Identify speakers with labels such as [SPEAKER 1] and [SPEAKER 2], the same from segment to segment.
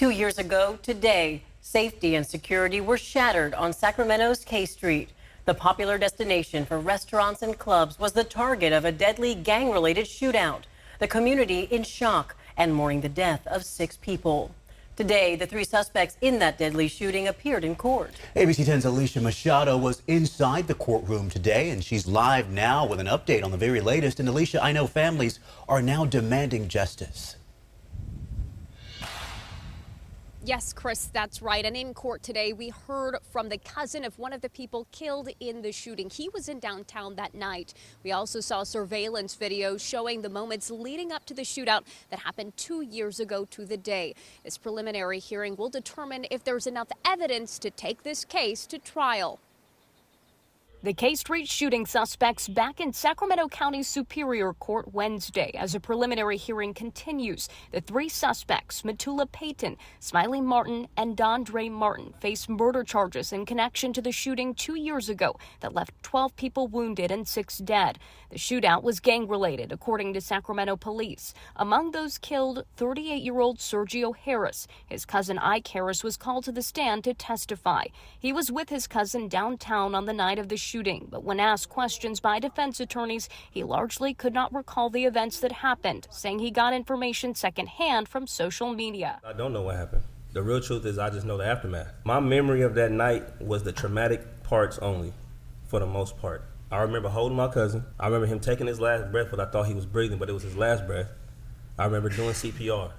[SPEAKER 1] 2 years ago today, safety and security were shattered on Sacramento's K Street. The popular destination for restaurants and clubs was the target of a deadly gang-related shootout. The community in shock and mourning the death of 6 people. Today, the 3 suspects in that deadly shooting appeared in court.
[SPEAKER 2] ABC 10's Alicia Machado was inside the courtroom today, and she's live now with an update on the very latest. And Alicia, I know families are now demanding justice.
[SPEAKER 3] Yes, Chris, that's right. And in court today, we heard from the cousin of one of the people killed in the shooting. He was in downtown that night. We also saw surveillance video showing the moments leading up to the shootout that happened 2 years ago to the day. This preliminary hearing will determine if there's enough evidence to take this case to trial. The K Street shooting suspects back in Sacramento County Superior Court Wednesday as a preliminary hearing continues. The 3 suspects, Matula Payton, Smiley Martin, and Dondre Martin, face murder charges in connection to the shooting 2 years ago that left 12 people wounded and 6 dead. The shootout was gang-related, according to Sacramento police. Among those killed, 38-year-old Sergio Harris. His cousin Ike Harris was called to the stand to testify. He was with his cousin downtown on the night of the shooting, but when asked questions by defense attorneys, he largely could not recall the events that happened, saying he got information secondhand from social media.
[SPEAKER 4] I don't know what happened. The real truth is I just know the aftermath. My memory of that night was the traumatic parts only, for the most part. I remember holding my cousin. I remember him taking his last breath, but I thought he was breathing, but it was his last breath. I remember doing CPR.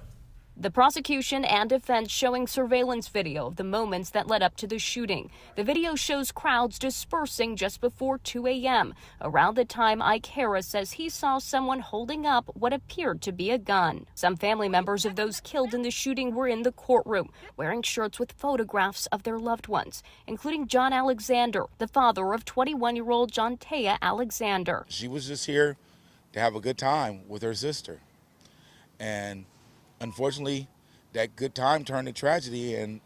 [SPEAKER 3] The prosecution and defense showing surveillance video of the moments that led up to the shooting. The video shows crowds dispersing just before 2 a.m., around the time Ike Harris says he saw someone holding up what appeared to be a gun. Some family members of those killed in the shooting were in the courtroom, wearing shirts with photographs of their loved ones, including John Alexander, the father of 21-year-old Jontea Alexander.
[SPEAKER 5] She was just here to have a good time with her sister. And unfortunately, that good time turned to tragedy, and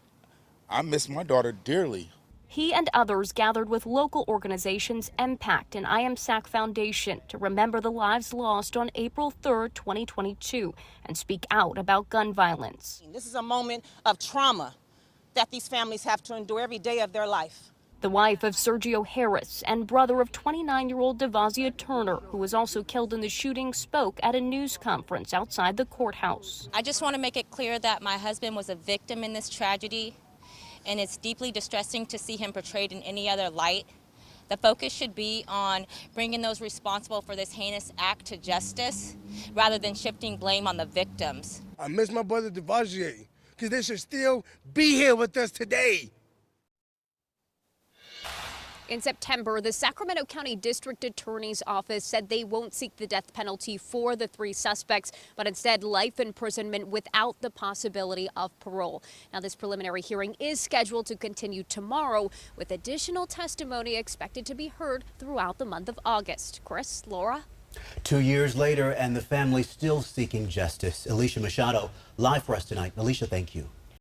[SPEAKER 5] I miss my daughter dearly.
[SPEAKER 3] He and others gathered with local organizations Impact and I Am SAC Foundation to remember the lives lost on April 3rd, 2022, and speak out about gun violence.
[SPEAKER 6] This is a moment of trauma that these families have to endure every day of their life.
[SPEAKER 3] The wife of Sergio Harris and brother of 29-year-old Devazia Turner, who was also killed in the shooting, spoke at a news conference outside the courthouse.
[SPEAKER 7] I just want to make it clear that my husband was a victim in this tragedy, and it's deeply distressing to see him portrayed in any other light. The focus should be on bringing those responsible for this heinous act to justice, rather than shifting blame on the victims.
[SPEAKER 8] I miss my brother Devazia, because they should still be here with us today.
[SPEAKER 3] In September, the Sacramento County District Attorney's Office said they won't seek the death penalty for the 3 suspects, but instead life imprisonment without the possibility of parole. Now, this preliminary hearing is scheduled to continue tomorrow, with additional testimony expected to be heard throughout the month of August. Chris, Laura?
[SPEAKER 2] 2 years later, and the family still seeking justice. Alicia Machado, live for us tonight. Alicia, thank you.